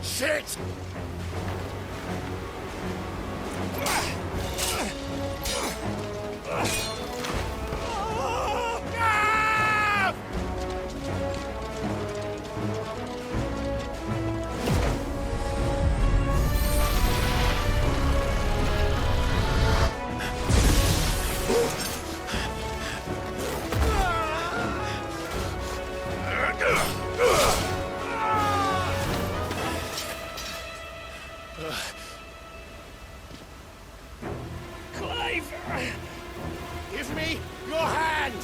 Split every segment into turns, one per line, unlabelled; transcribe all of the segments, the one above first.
Shit! Clive! Give me your hand!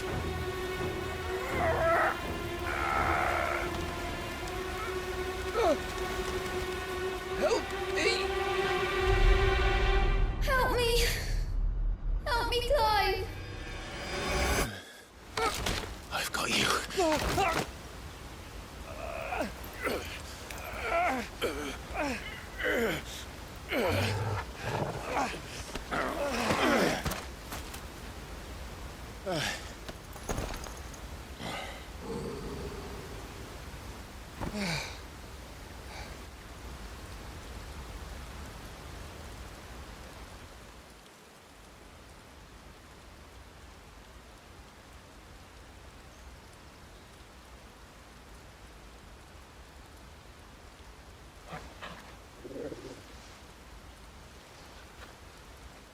Help me!
Help me! Help me, Clive!
I've got you.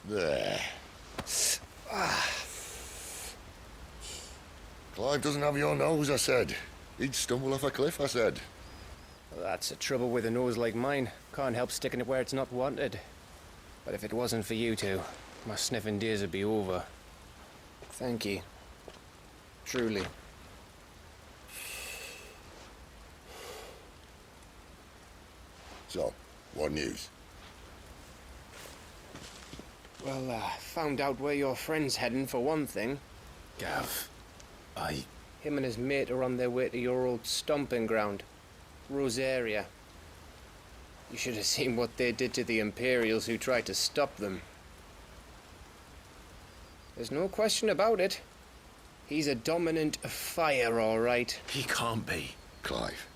There. Clive doesn't have your nose, I said. He'd stumble off a cliff, I said.
Well, that's the trouble with a nose like mine. Can't help sticking it where it's not wanted. But if it wasn't for you two, my sniffing days would be over. Thank you. Truly.
So, what news?
Well, found out where your friend's heading for one thing.
Gav,
Him and his mate are on their way to your old stomping ground, Rosaria. You should have seen what they did to the Imperials who tried to stop them. There's no question about it. He's a dominant of fire, all right.
he can't be.
Clive,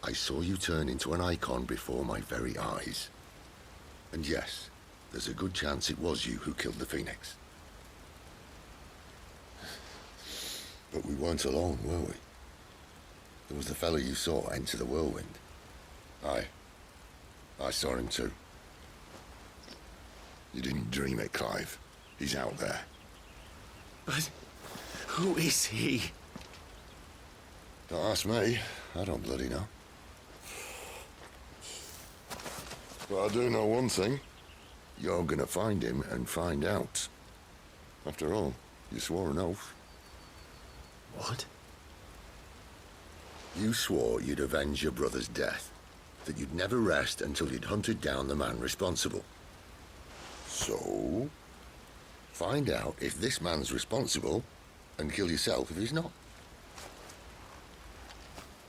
I saw you turn into an icon before my very eyes. And yes, there's a good chance it was you who killed the Phoenix. But we weren't alone, were we? There was the fellow you saw enter the whirlwind. I saw him too. You didn't dream it, Clive. He's out there.
But who is he?
Don't ask me. I don't bloody know. But I do know one thing. You're gonna find him and find out. After all, you swore an oath.
What?
You swore you'd avenge your brother's death. That you'd never rest until you'd hunted down the man responsible. So, find out if this man's responsible and kill yourself if he's not.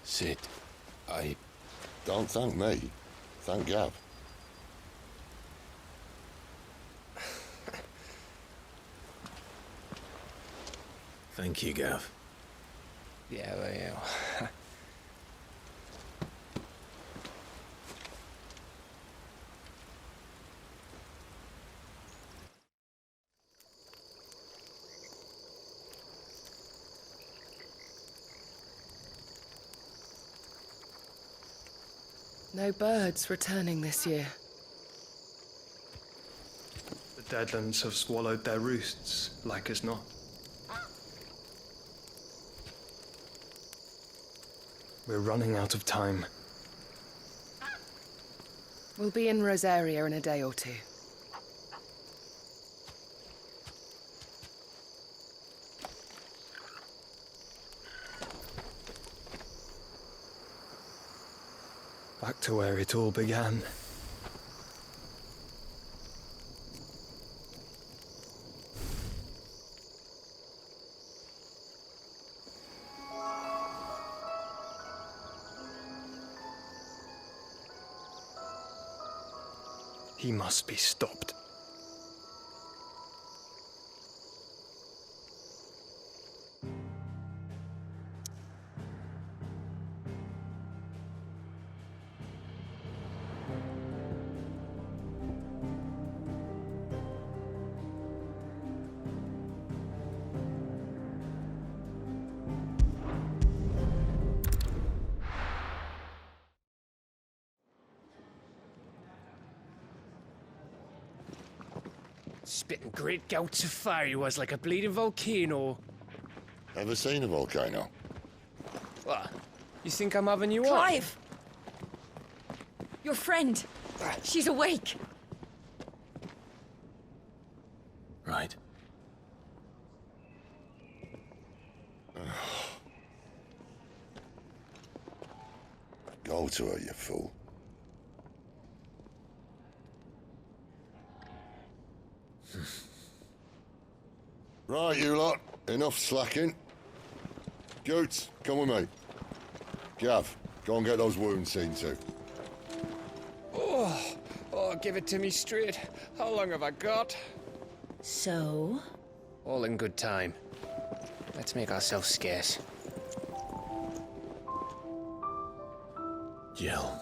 Sid,
Don't thank me. Thank Gav.
Thank you, Gav.
Yeah, well, yeah.
No birds returning this year.
The Deadlands have swallowed their roosts, like as not. We're running out of time.
We'll be in Rosaria in a day or two.
Back to where it all began. He must be stopped.
Spitting great gouts of fire he was, like a bleeding volcano.
Ever seen a volcano?
What? You think I'm having you on?
Clive! Your friend. She's awake.
Right.
Go to her, you fool. Right, you lot. Enough slacking. Goots, come with me. Gav, go and get those wounds seen to.
Oh, give it to me straight. How long have I got?
So?
All in good time. Let's make ourselves scarce.
Jill.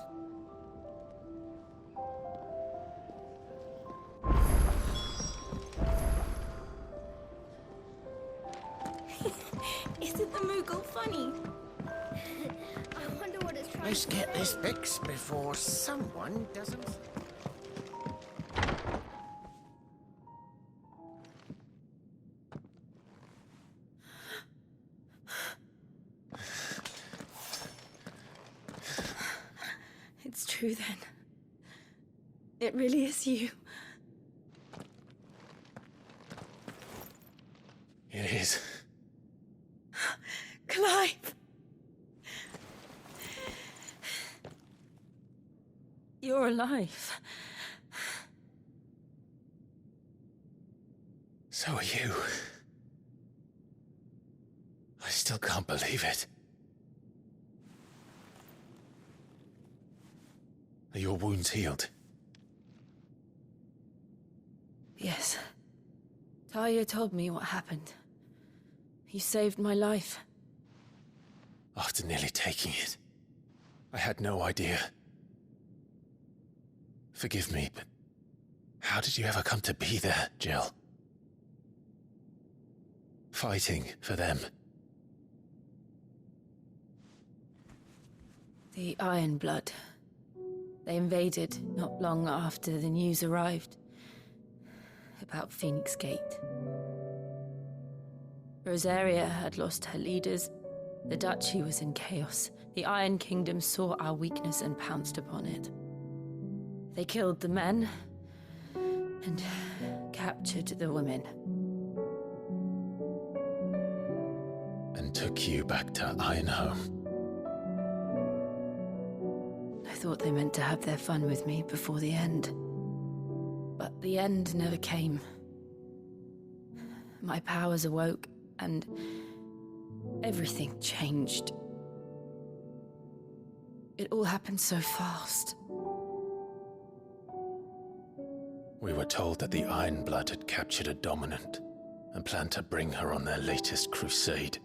Isn't the Moogle funny?
I wonder what it's trying
Let's
to
get
do.
this fixed before someone doesn't.
It's true then. It really is you.
It is.
Clive! You're alive.
So are you. I still can't believe it. Are your wounds healed?
Yes. Talia told me what happened. You saved my life.
After nearly taking it, I had no idea. Forgive me, but how did you ever come to be there, Jill? Fighting for them.
The Iron Blood. They invaded not long after the news arrived about Phoenix Gate. Rosaria had lost her leaders. The Duchy was in chaos. The Iron Kingdom saw our weakness and pounced upon it. They killed the men and captured the women.
And took you back to Ironhome.
I thought they meant to have their fun with me before the end. But the end never came. My powers awoke, and everything changed. It all happened so fast.
We were told that the Iron Blood had captured a dominant and planned to bring her on their latest crusade.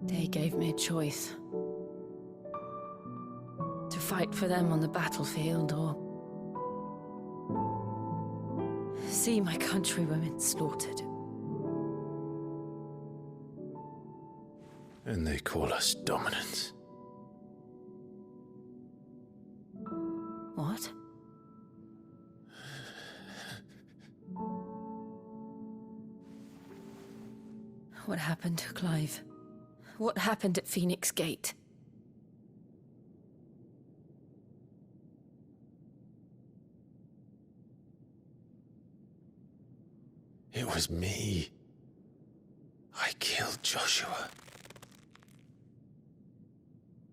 They gave me a choice. To fight for them on the battlefield, or see my countrywomen slaughtered.
And they call us dominants.
What? What happened to Clive? What happened at Phoenix Gate?
It was me. I killed Joshua.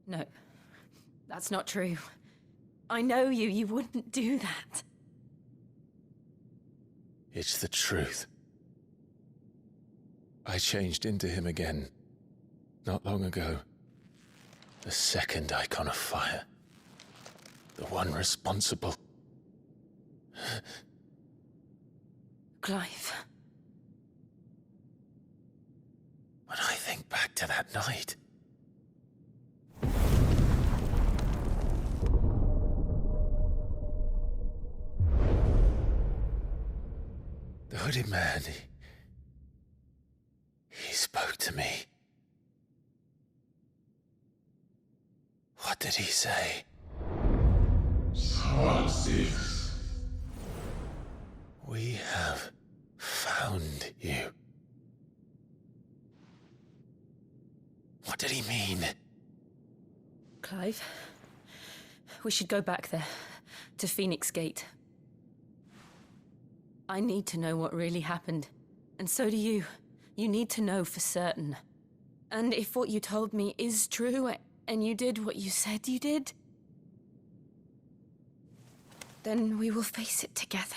No, that's not true. I know you. You wouldn't do that.
It's the truth. I changed into him again, not long ago. The second icon of fire. The one responsible.
Clive.
When I think back to that night... The hooded man, he spoke to me. What did he say? We have found you. What did he mean?
Clive, we should go back there, to Phoenix Gate. I need to know what really happened, and so do you. You need to know for certain. And if what you told me is true, and you did what you said you did, then we will face it together.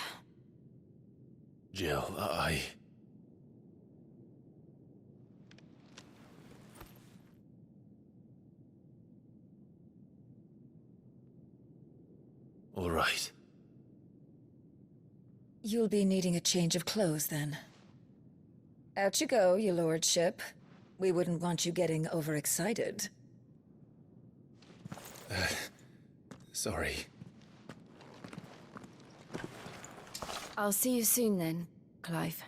Jill, All right.
You'll be needing a change of clothes, then. Out you go, your lordship. We wouldn't want you getting overexcited.
Sorry.
I'll see you soon then, Clive.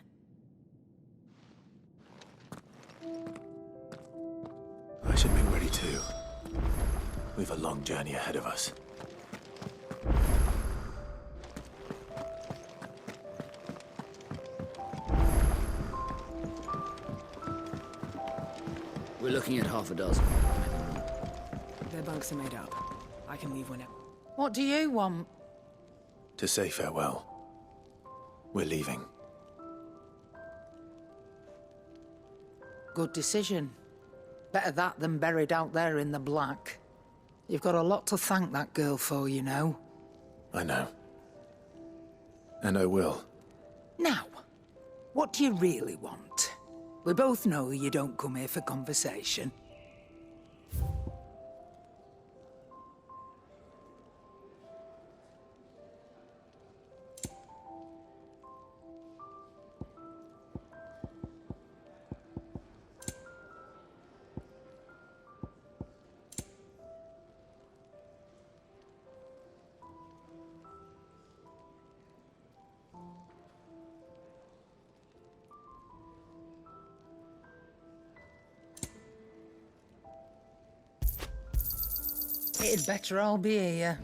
I should be ready too. We've a long journey ahead of us.
We're looking at half a dozen.
Their bunks are made up. I can leave whenever.
What do you want?
To say farewell. We're leaving.
Good decision. Better that than buried out there in the black. You've got a lot to thank that girl for, you know.
I know. And I will.
Now, what do you really want? We both know you don't come here for conversation. It'd better all be here.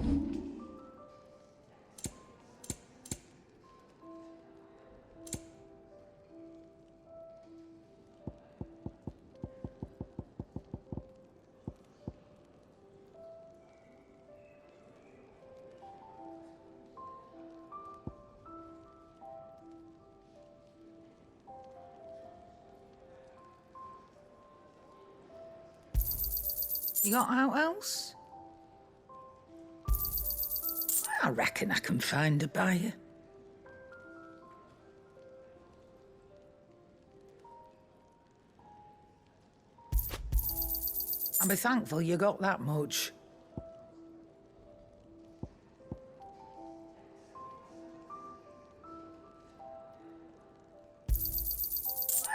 You got out else? I reckon I can find a buyer. I'll be thankful you got that much.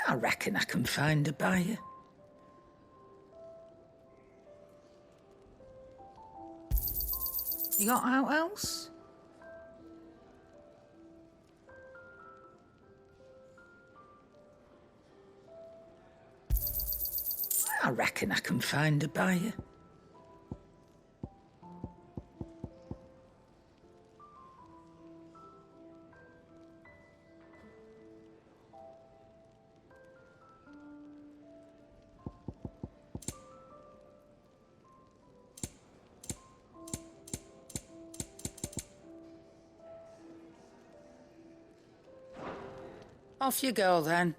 I reckon I can find a buyer. You got out else? I reckon I can find a buyer. Off you go, then.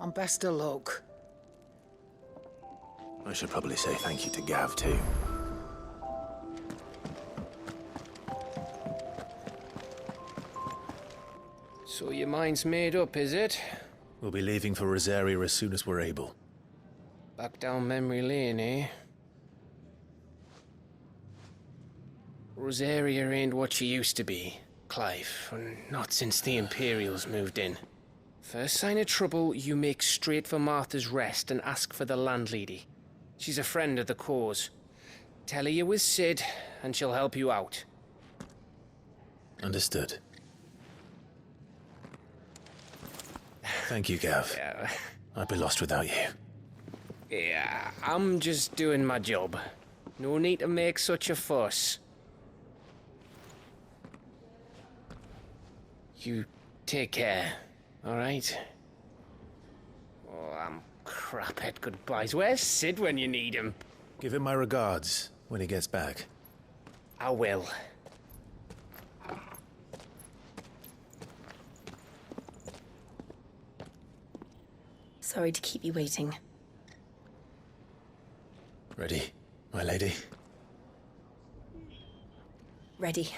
And best of luck.
I should probably say thank you to Gav, too.
So your mind's made up, is it?
We'll be leaving for Rosaria as soon as we're able.
Back down memory lane, eh? Rosaria ain't what she used to be, Clive. Not since the Imperials moved in. First sign of trouble, you make straight for Martha's Rest and ask for the landlady. She's a friend of the cause. Tell her you're with Sid, and she'll help you out.
Understood. Thank you, Gav.
Yeah.
I'd be lost without you.
Yeah, I'm just doing my job. No need to make such a fuss. You take care, alright? Oh, I'm crap at goodbyes. Where's Sid when you need him?
Give him my regards when he gets back.
I will.
Sorry to keep you waiting.
Ready, my lady?
Ready.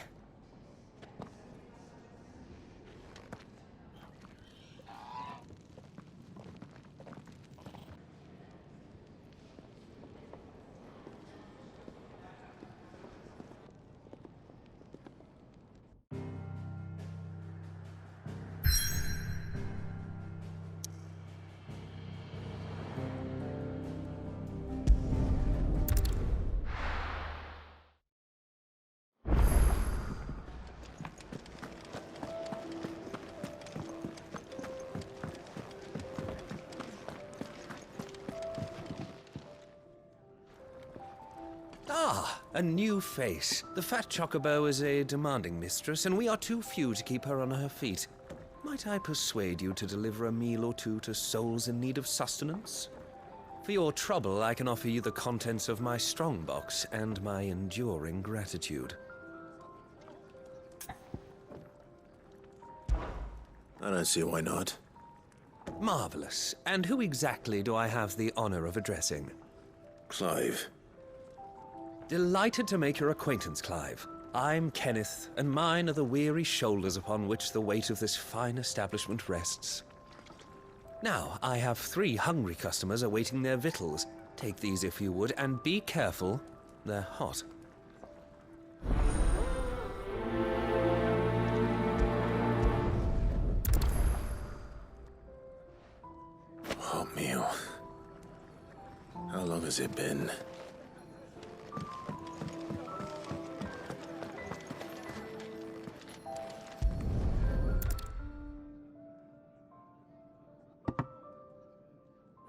Ah, a new face. The fat chocobo is a demanding mistress, and we are too few to keep her on her feet. Might I persuade you to deliver a meal or two to souls in need of sustenance? For your trouble, I can offer you the contents of my strongbox and my enduring gratitude.
I don't see why not.
Marvelous. And who exactly do I have the honor of addressing?
Clive.
Delighted to make your acquaintance, Clive. I'm Kenneth, and mine are the weary shoulders upon which the weight of this fine establishment rests. Now, I have 3 hungry customers awaiting their victuals. Take these if you would, and be careful. They're hot.
Hot meal. How long has it been?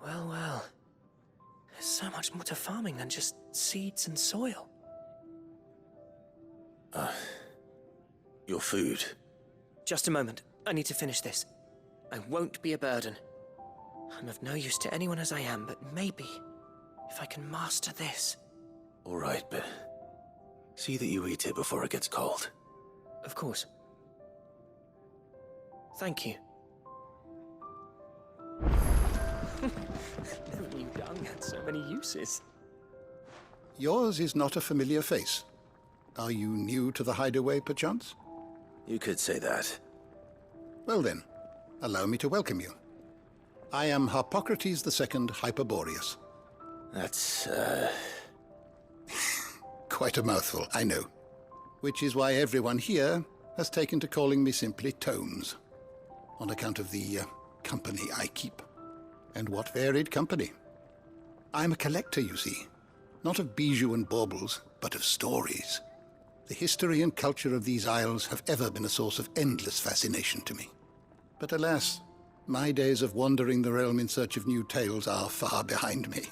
Well. There's so much more to farming than just seeds and soil.
Your food.
Just a moment. I need to finish this. I won't be a burden. I'm of no use to anyone as I am, but maybe if I can master this.
All right, but see that you eat it before it gets cold.
Of course. Thank you. Never knew dung had so many uses.
Yours is not a familiar face. Are you new to the hideaway, perchance?
You could say that.
Well then, allow me to welcome you. I am Harpocrates II Hyperboreus.
That's,
Quite a mouthful, I know. Which is why everyone here has taken to calling me simply Tomes, on account of the company I keep. And what varied company. I'm a collector, you see. Not of bijou and baubles, but of stories. The history and culture of these isles have ever been a source of endless fascination to me. But alas, my days of wandering the realm in search of new tales are far behind me.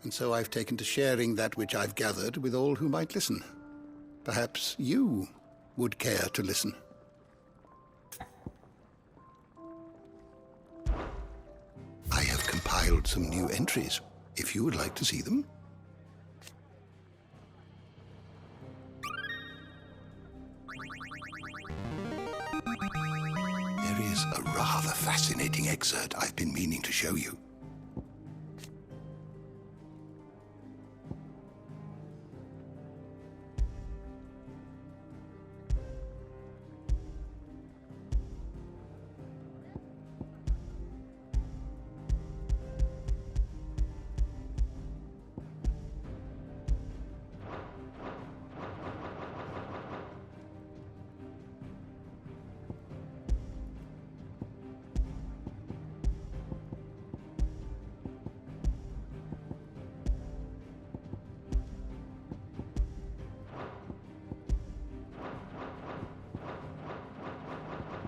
And so I've taken to sharing that which I've gathered with all who might listen. Perhaps you would care to listen. I have compiled some new entries, if you would like to see them. There is a rather fascinating excerpt I've been meaning to show you.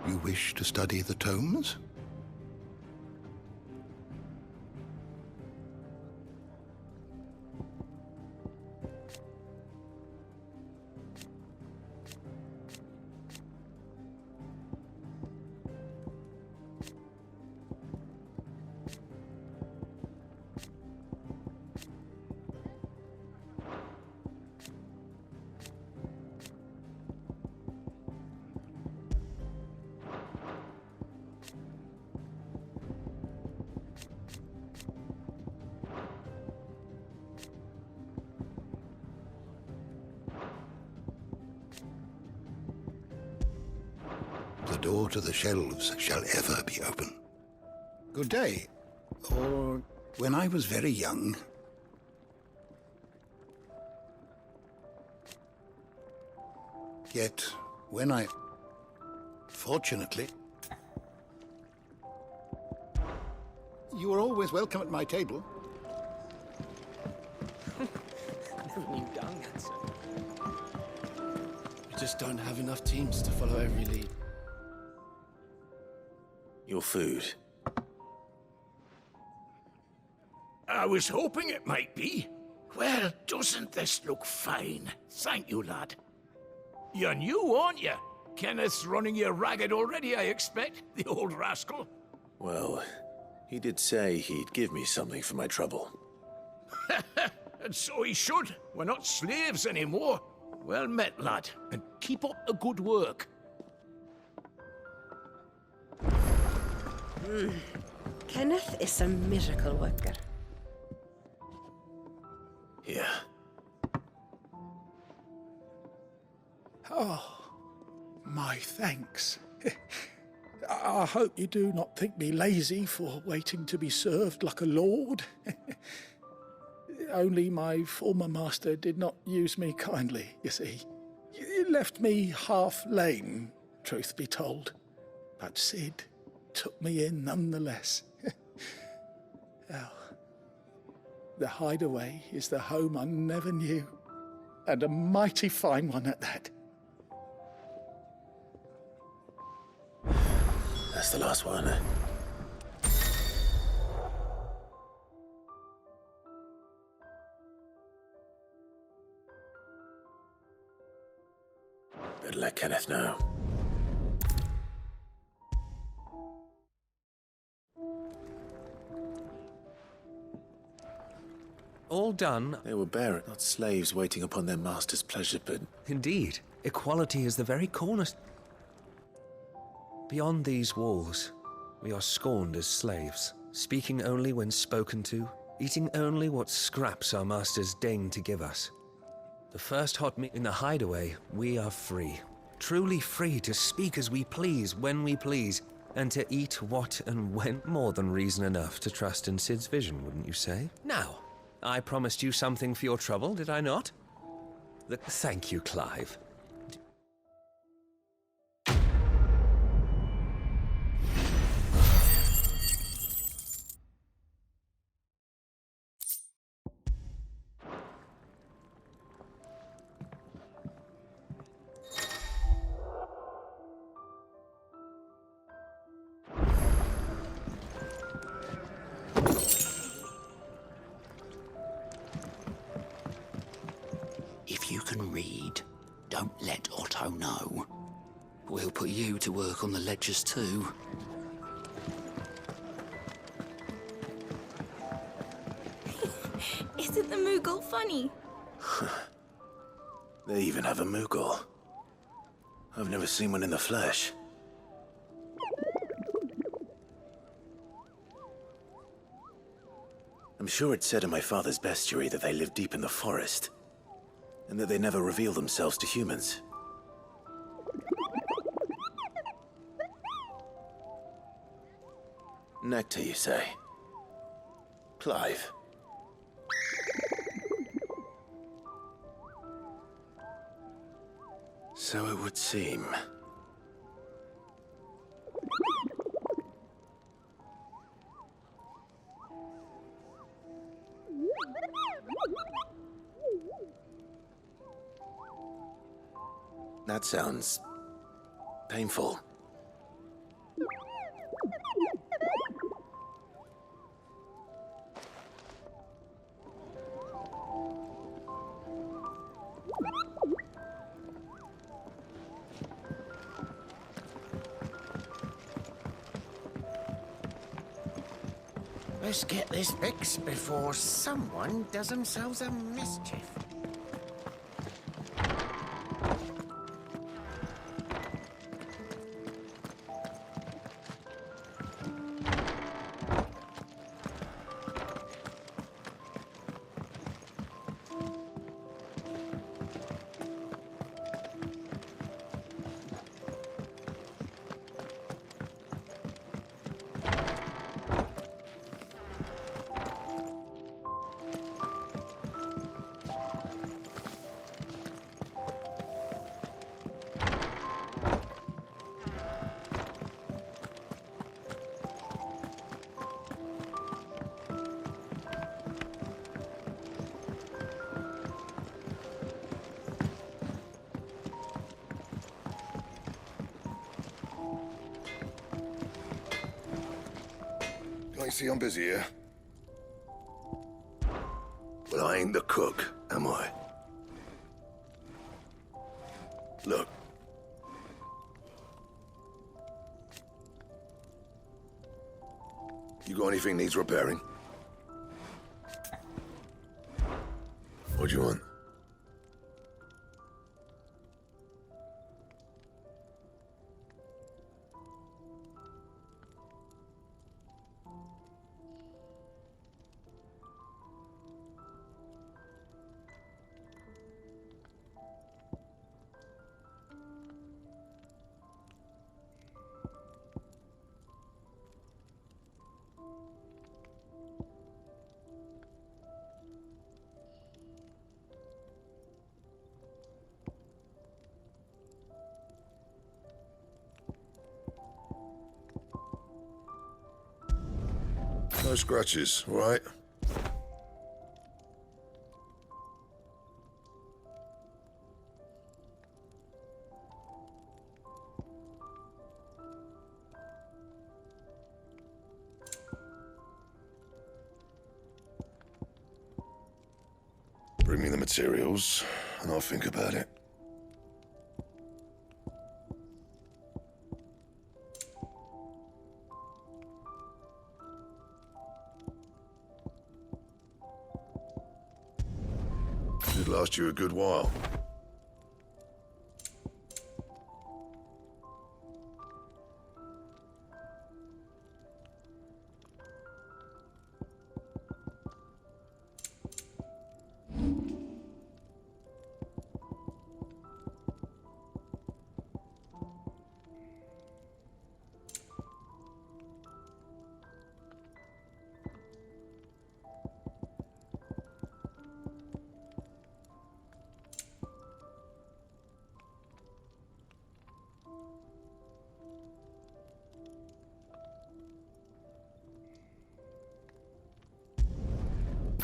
You wish to study the tomes? The door to the shelves shall ever be open. Good day. Or when I was very young. Yet, when I... Fortunately... You are always welcome at my table.
Never knew Dung had so. We just don't have enough teams to follow every lead.
Your food.
I was hoping it might be. Well, doesn't this look fine? Thank you, lad. You're new, aren't you? Kenneth's running you ragged already, I expect, the old rascal.
Well, he did say he'd give me something for my trouble.
And so he should. We're not slaves anymore. Well met, lad, and keep up the good work.
Kenneth is a miracle worker.
Here.
Oh, my thanks. I hope you do not think me lazy for waiting to be served like a lord. Only my former master did not use me kindly, you see. He left me half lame, truth be told. But Sid took me in nonetheless. Well, the Hideaway is the home I never knew, and a mighty fine one at that.
That's the last one. Better let Kenneth know.
All done?
They were bearers, not slaves waiting upon their master's pleasure, but...
Indeed. Equality is the very cornerstone. Beyond these walls, we are scorned as slaves, speaking only when spoken to, eating only what scraps our masters deign to give us. The first hot meal in the Hideaway, we are free. Truly free to speak as we please, when we please, and to eat what and when. More than reason enough to trust in Sid's vision, wouldn't you say? Now, I promised you something for your trouble, did I not? Thank you, Clive.
If you can read, don't let Otto know. We'll put you to work on the ledgers too.
Isn't the Moogle funny?
They even have a Moogle. I've never seen one in the flesh. I'm sure it said in my father's bestiary that they live deep in the forest, and that they never reveal themselves to humans. Nectar, you say? Clive. So it would seem. That sounds painful.
Let's get this fixed before someone does themselves a mischief.
You see I'm busy here? But I ain't the cook, am I? Look. You got anything needs repairing? What do you want? No scratches, all right? Bring me the materials, and I'll think about it. Should last you a good while.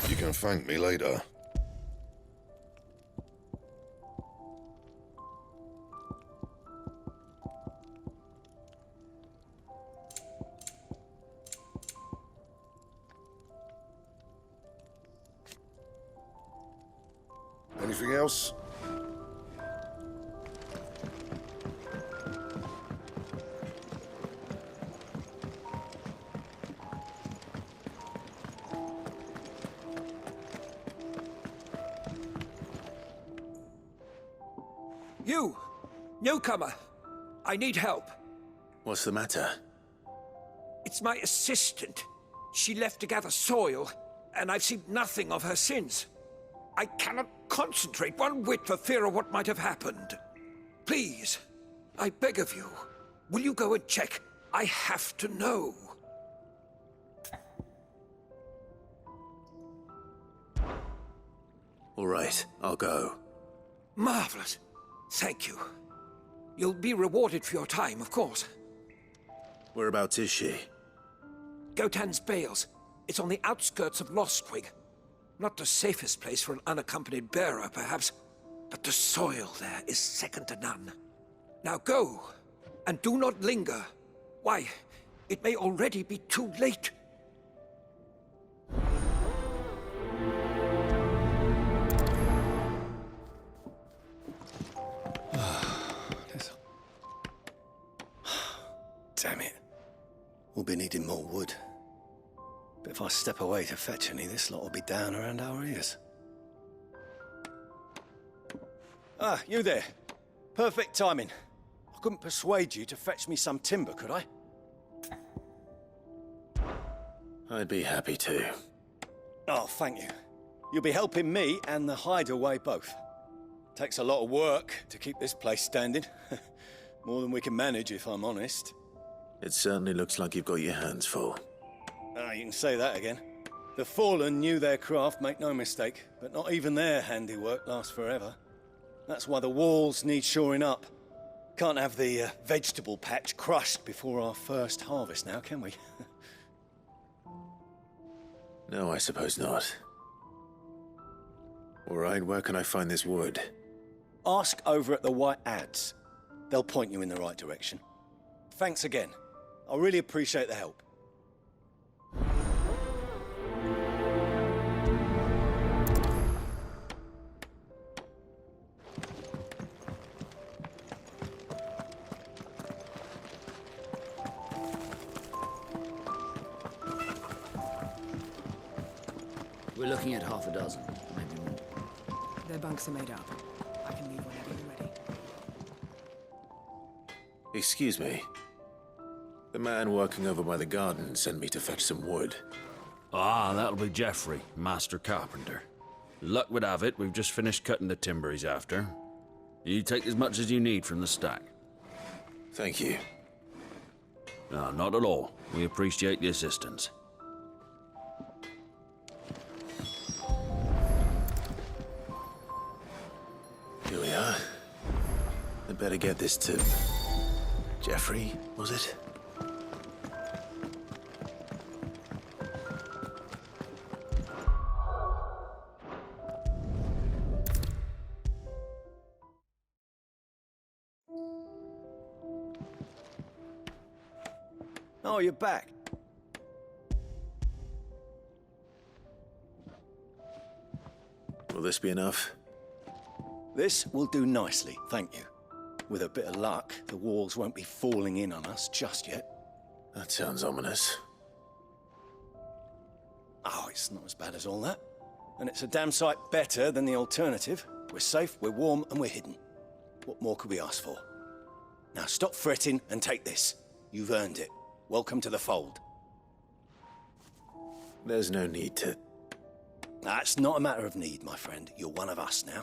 You can thank me later. Anything else?
You! Newcomer! I need help.
What's the matter?
It's my assistant. She left to gather soil, and I've seen nothing of her since. I cannot concentrate one whit for fear of what might have happened. Please, I beg of you, will you go and check? I have to know.
All right, I'll go.
Marvelous. Thank you. You'll be rewarded for your time, of course.
Whereabouts is she?
Gotan's Bales. It's on the outskirts of Lostwig. Not the safest place for an unaccompanied bearer, perhaps, but the soil there is second to none. Now go, and do not linger. Why, it may already be too late.
Damn it. We'll be needing more wood. But If I step away to fetch any, this lot will be down around our ears. Ah, you there. Perfect timing. I couldn't persuade you to fetch me some timber, could I?
I'd be happy to.
Oh, thank you. You'll be helping me and the hideaway both. Takes a lot of work to keep this place standing. More than we can manage, if I'm honest.
It certainly looks like you've got your hands full.
Ah, you can say that again. The Fallen knew their craft, make no mistake, but not even their handiwork lasts forever. That's why the walls need shoring up. Can't have the vegetable patch crushed before our first harvest now, can we?
No, I suppose not. All right, where can I find this wood?
Ask over at the White Ads. They'll point you in the right direction. Thanks again. I really appreciate the help.
We're looking at half a dozen, maybe more.
Their bunks are made up. I can leave whenever you're ready.
Excuse me. The man working over by the garden sent me to fetch some wood.
Ah, that'll be Geoffrey, master carpenter. Luck would have it, we've just finished cutting the timber he's after. You take as much as you need from the stack.
Thank you.
No, not at all. We appreciate the assistance.
Here we are. I'd better get this to... Geoffrey, was it?
Oh, you're back.
Will this be enough?
This will do nicely, thank you. With a bit of luck, the walls won't be falling in on us just yet.
That sounds ominous.
Oh, it's not as bad as all that. And it's a damn sight better than the alternative. We're safe, we're warm, and we're hidden. What more could we ask for? Now stop fretting and take this. You've earned it. Welcome to the fold.
There's no need to...
That's not a matter of need, my friend. You're one of us now.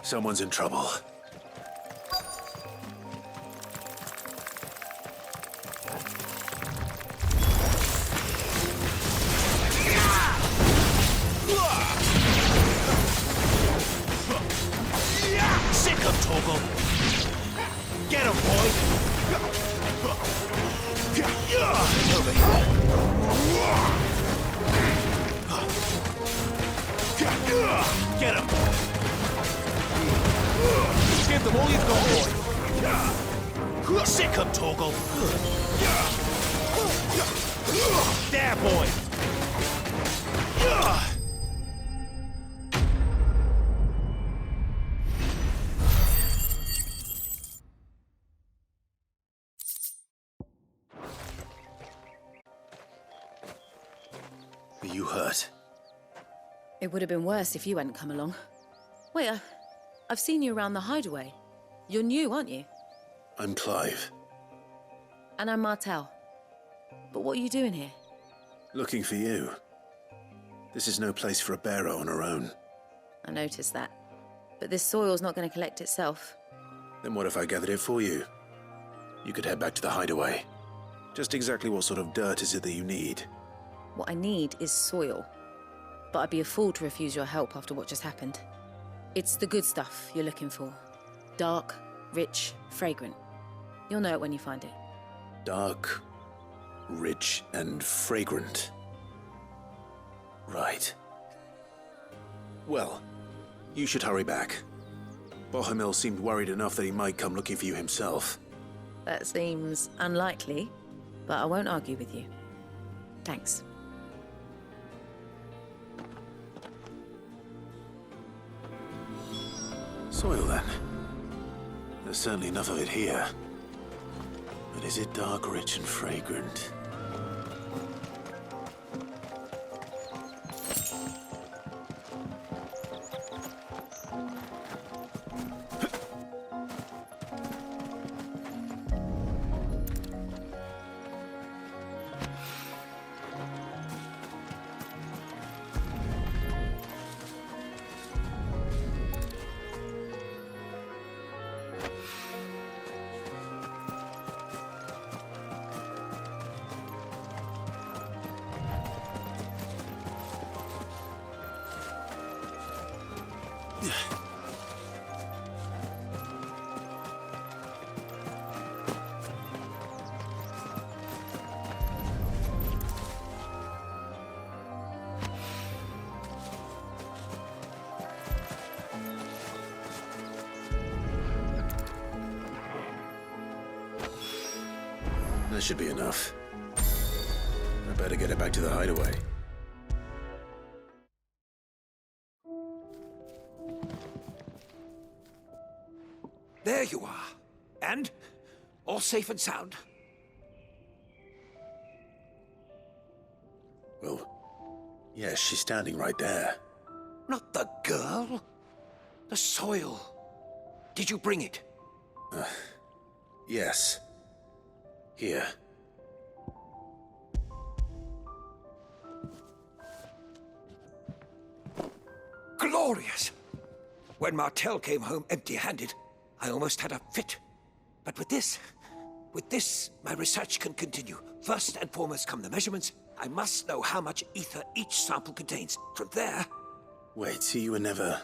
Someone's in trouble.
Sick of Torgal. Get him, boy. Over here. Get him. Give them all you've got, boy. Sick of Torgal. There, boy.
Are you hurt?
It would have been worse if you hadn't come along. Wait,
I've seen you around the hideaway. You're new, aren't you?
I'm Clive.
And I'm Martel. But what are you doing here?
Looking for you. This is no place for a bearer on her own.
I noticed that. But this soil's not going to collect itself.
Then what if I gathered it for you? You could head back to the hideaway. Just exactly what sort of dirt is it that you need?
What I need is soil. But I'd be a fool to refuse your help after what just happened. It's the good stuff you're looking for. Dark, rich, fragrant. You'll know it when you find it.
Dark, rich, and fragrant. Right. Well, you should hurry back. Bohemil seemed worried enough that he might come looking for you himself.
That seems unlikely, but I won't argue with you. Thanks.
Soil, then. There's certainly enough of it here. But is it dark, rich, and fragrant? That should be enough. I better get it back to the hideaway.
There you are. And? All safe and sound?
Well, yes, she's standing right there.
Not the girl? The soil. Did you bring it?
Yes. Here.
Glorious! When Martel came home empty-handed, I almost had a fit. But with this, my research can continue. First and foremost come the measurements. I must know how much ether each sample contains. From there...
Wait, so you were never...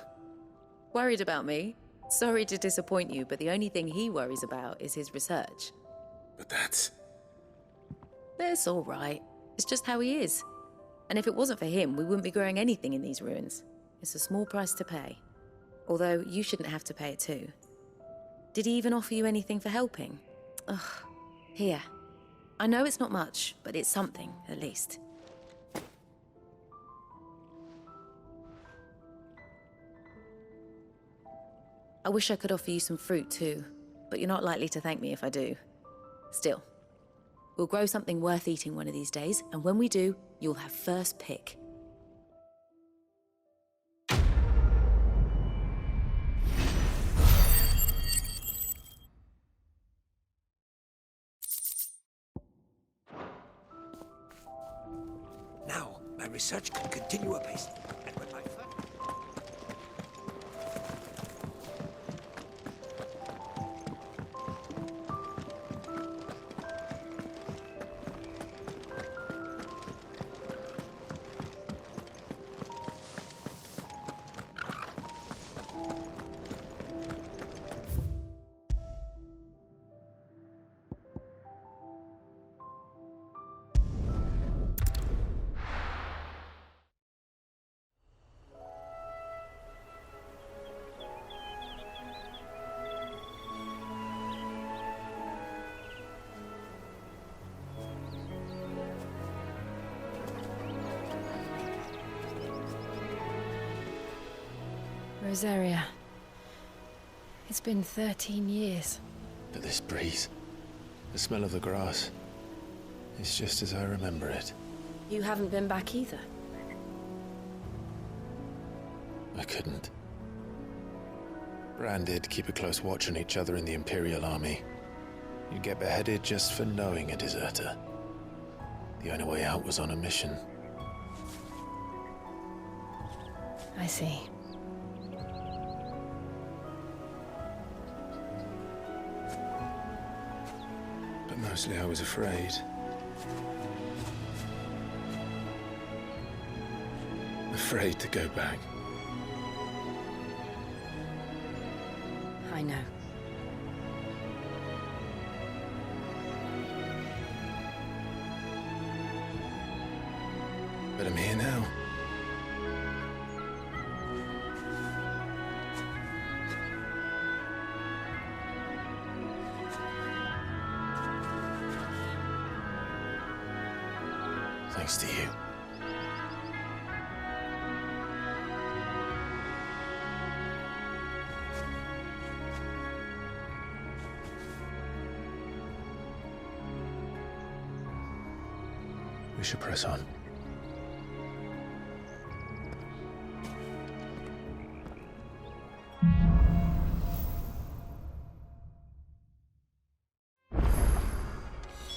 Worried about me? Sorry to disappoint you, but the only thing he worries about is his research.
But that's...
That's all right. It's just how he is. And if it wasn't for him, we wouldn't be growing anything in these ruins. It's a small price to pay. Although, you shouldn't have to pay it too. Did he even offer you anything for helping? Ugh. Here. I know it's not much, but it's something, at least. I wish I could offer you some fruit too, but you're not likely to thank me if I do. Still, we'll grow something worth eating one of these days, and when we do, you'll have first pick.
Now, my research can continue apace. And when my
Rosaria. It's been 13 years.
But this breeze, the smell of the grass, it's just as I remember it.
You haven't been back either.
I couldn't. Branded keep a close watch on each other in the Imperial Army. You get beheaded just for knowing a deserter. The only way out was on a mission.
I see.
But mostly I was afraid. Afraid to go back.
I know.
But I'm here now. Thanks to you. We should press on.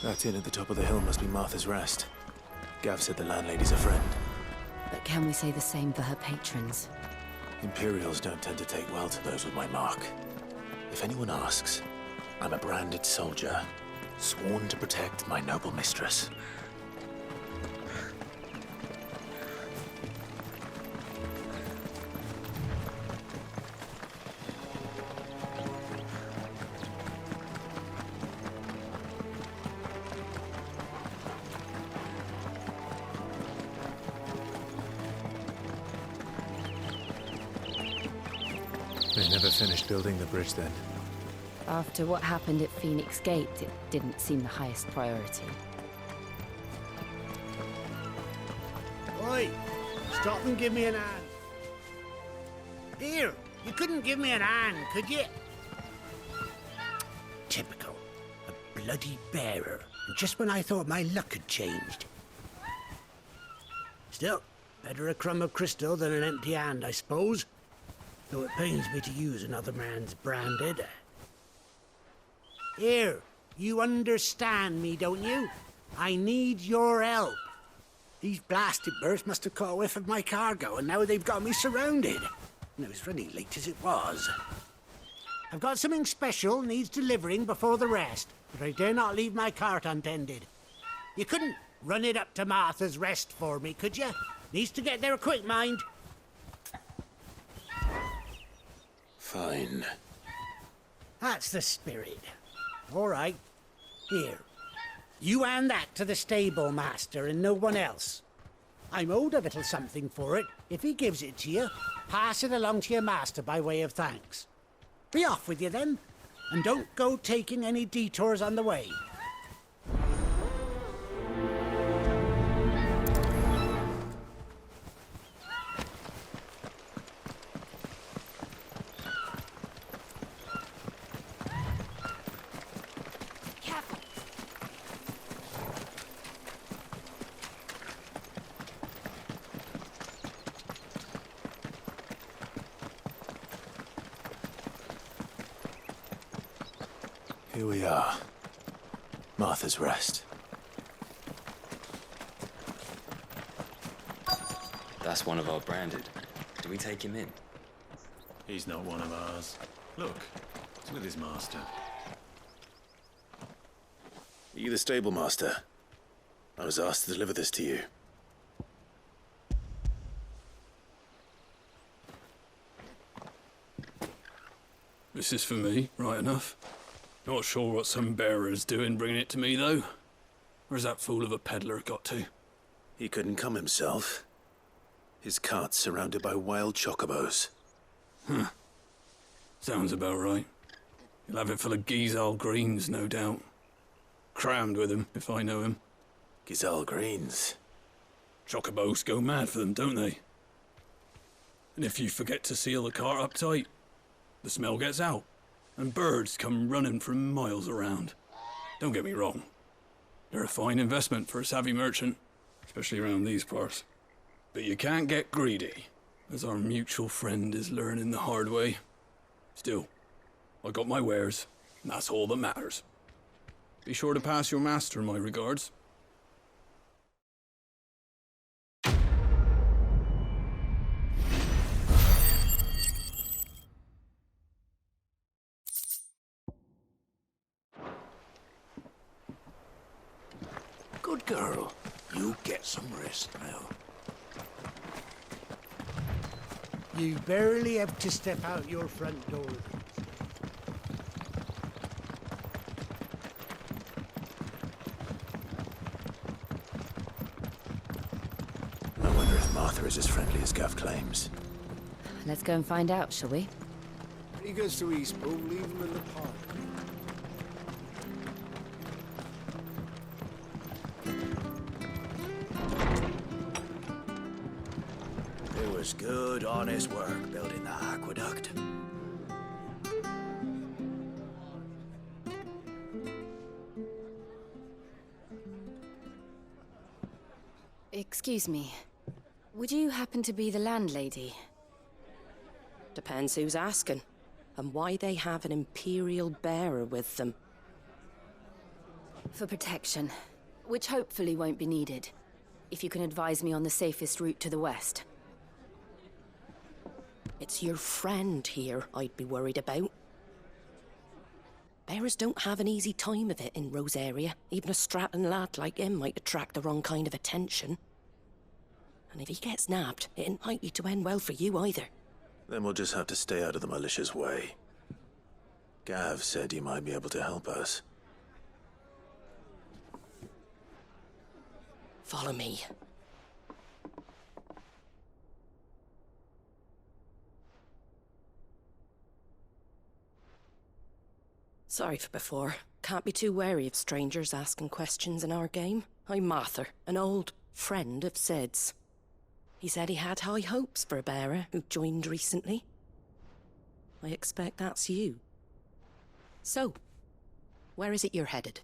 That inn at the top of the hill must be Martha's Rest. Gav said the landlady's a friend.
But can we say the same for her patrons?
Imperials don't tend to take well to those with my mark. If anyone asks, I'm a branded soldier, sworn to protect my noble mistress. They never finished building the bridge then.
After what happened at Phoenix Gate, it didn't seem the highest priority.
Oi! Stop and give me an hand. Here, you couldn't give me an hand, could you? Typical. A bloody bearer. Just when I thought my luck had changed. Still, better a crumb of crystal than an empty hand, I suppose. Though it pains me to use another man's branded. Here, you understand me, don't you? I need your help. These blasted birds must have caught a whiff of my cargo, and now they've got me surrounded. And it was running late as it was. I've got something special needs delivering before the rest, but I dare not leave my cart untended. You couldn't run it up to Martha's Rest for me, could you? Needs to get there quick, mind.
Fine.
That's the spirit. All right. Here. You hand that to the stable master and no one else. I'm owed a little something for it. If he gives it to you, pass it along to your master by way of thanks. Be off with you then, and don't go taking any detours on the way.
Here we are. Martha's Rest.
That's one of our branded. Do we take him in?
He's not one of ours. Look, he's with his master.
Are you the stable master? I was asked to deliver this to you.
This is for me, right enough. Not sure what some bearer's doing bringing it to me, though. Where's that fool of a peddler got to?
He couldn't come himself. His cart's surrounded by wild chocobos.
Huh. Sounds about right. He'll have it full of Gizal greens, no doubt. Crammed with him, if I know him.
Gizal greens?
Chocobos go mad for them, don't they? And if you forget to seal the cart up tight, the smell gets out, and birds come running from miles around. Don't get me wrong. They're a fine investment for a savvy merchant, especially around these parts. But you can't get greedy, as our mutual friend is learning the hard way. Still, I got my wares, and that's all that matters. Be sure to pass your master my regards.
Good girl. You get some rest now.
You barely have to step out your front door.
I wonder if Martha is as friendly as Gav claims.
Let's go and find out, shall we?
When he goes to Eastpool, leave him in the park.
It was good, honest work building that aqueduct.
Excuse me. Would you happen to be the landlady?
Depends who's asking, and why they have an Imperial bearer with them.
For protection, which hopefully won't be needed. If you can advise me on the safest route to the west.
It's your friend here I'd be worried about. Bearers don't have an easy time of it in Rosaria. Even a Stratton lad like him might attract the wrong kind of attention. And if he gets nabbed, it ain't likely to end well for you either.
Then we'll just have to stay out of the malicious way. Gav said he might be able to help us.
Follow me. Sorry for before. Can't be too wary of strangers asking questions in our game. I'm Martha, an old friend of Sid's. He said he had high hopes for a bearer who joined recently. I expect that's you. So, where is it you're headed?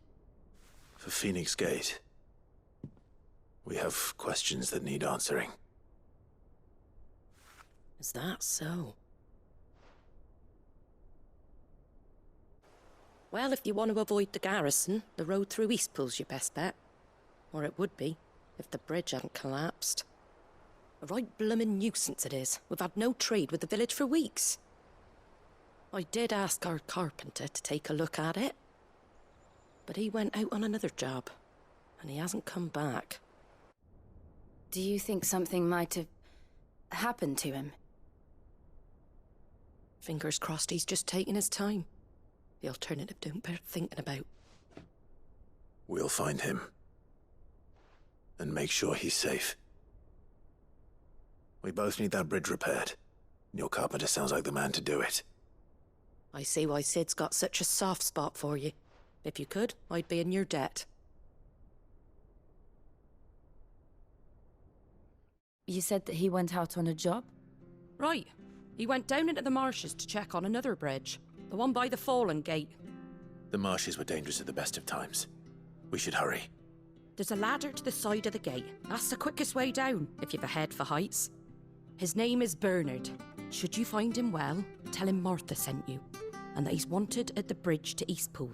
For Phoenix Gate. We have questions that need answering.
Is that so? Well, if you want to avoid the garrison, the road through Eastpool's your best bet. Or it would be, if the bridge hadn't collapsed. A right bloomin' nuisance it is. We've had no trade with the village for weeks. I did ask our carpenter to take a look at it. But he went out on another job, and he hasn't come back.
Do you think something might have happened to him?
Fingers crossed he's just taking his time. The alternative don't bear thinking about.
We'll find him. And make sure he's safe. We both need that bridge repaired. Your carpenter sounds like the man to do it.
I see why Sid's got such a soft spot for you. If you could, I'd be in your debt.
You said that he went out on a job?
Right. He went down into the marshes to check on another bridge. The one by the Fallen Gate.
The marshes were dangerous at the best of times. We should hurry.
There's a ladder to the side of the gate. That's the quickest way down, if you've a head for heights. His name is Bernard. Should you find him well, tell him Martha sent you, and that he's wanted at the bridge to Eastpool.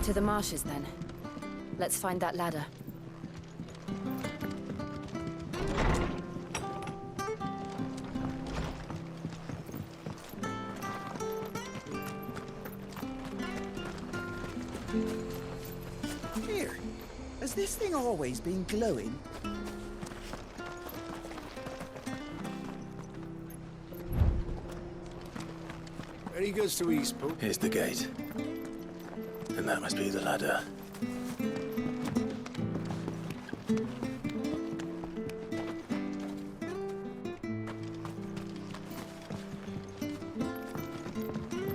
To the marshes, then. Let's find that ladder.
Here, has this thing always been glowing?
When he goes to Eastpool.
Here's the gate. And that must be the ladder.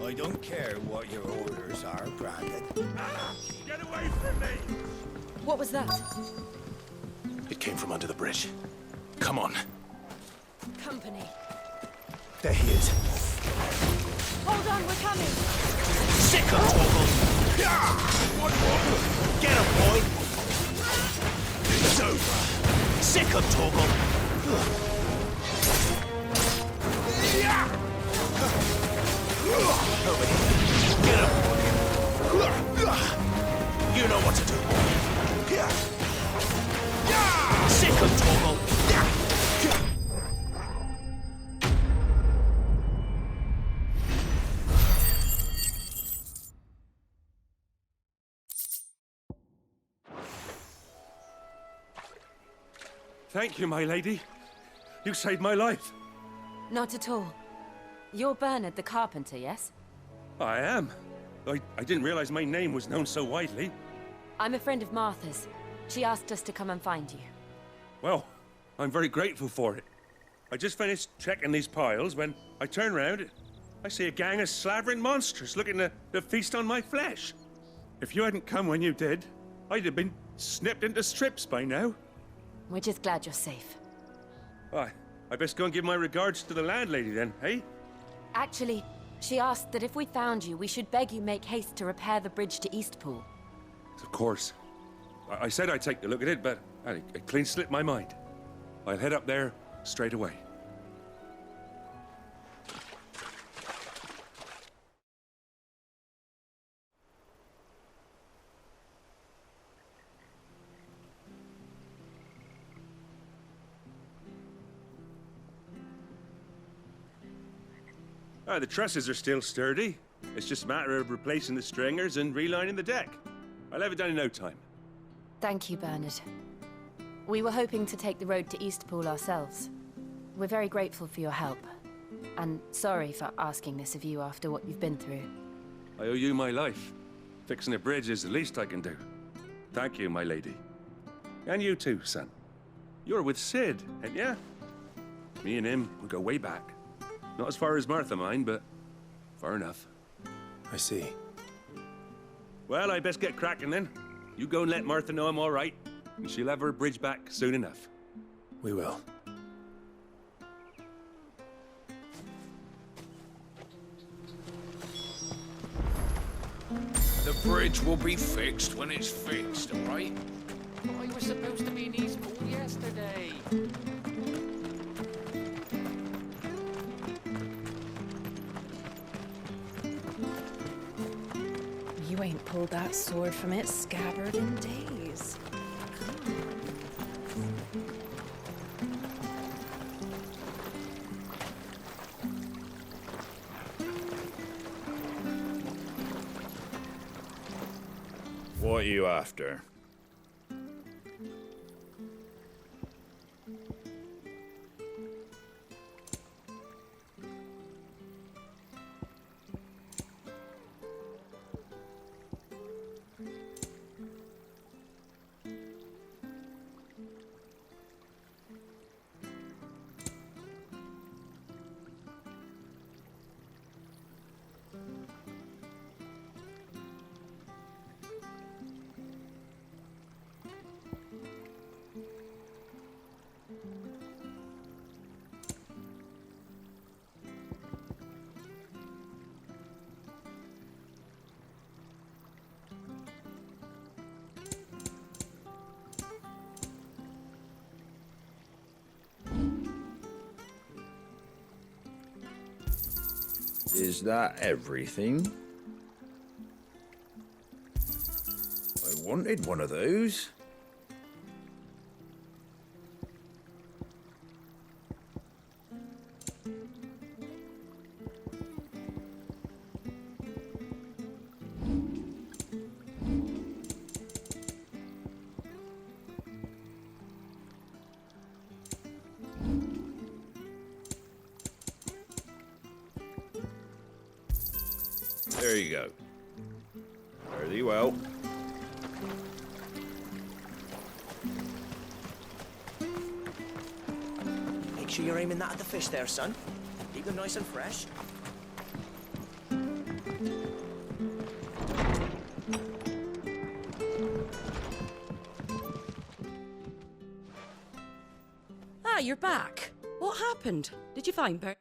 I don't care what your orders are, Brandon.
Get away from me!
What was that?
It came from under the bridge. Come on.
Company.
There he is.
Hold on, we're coming!
Sick of Torgal! Get him, boy! So, over. Sick of Torgal. Over here. Get up, boy. You know what to do, boy. Sick of Torgal.
Thank you, my lady. You saved my life.
Not at all. You're Bernard the carpenter, yes?
I am. I didn't realize my name was known so widely.
I'm a friend of Martha's. She asked us to come and find you.
Well, I'm very grateful for it. I just finished checking these piles when I turn round. I see a gang of slavering monsters looking to feast on my flesh. If you hadn't come when you did, I'd have been snipped into strips by now.
We're just glad you're safe.
Why, I best go and give my regards to the landlady then, eh?
Actually, she asked that if we found you, we should beg you make haste to repair the bridge to Eastpool.
Of course. I said I'd take a look at it, but it clean slipped my mind. I'll head up there straight away. The trusses are still sturdy. It's just a matter of replacing the stringers and relining the deck. I'll have it done in no time.
Thank you, Bernard. We were hoping to take the road to Eastpool ourselves. We're very grateful for your help. And sorry for asking this of you after what you've been through.
I owe you my life. Fixing a bridge is the least I can do. Thank you, my lady. And you too, son. You're with Sid, ain't ya? Me and him, we go way back. Not as far as Martha, mind, but far enough.
I see.
Well, I best get cracking then. You go and let Martha know I'm all right, and she'll have her bridge back soon enough.
We will.
The bridge will be fixed when it's fixed, all right?
But I was supposed to be in Eastpool yesterday.
You ain't pulled that sword from its scabbard in days.
What are you after? Is that everything? I wanted one of those. There you go. Fare thee well.
Make sure you're aiming that at the fish there, son. Keep them nice and fresh.
Ah, you're back. What happened? Did you find Bert?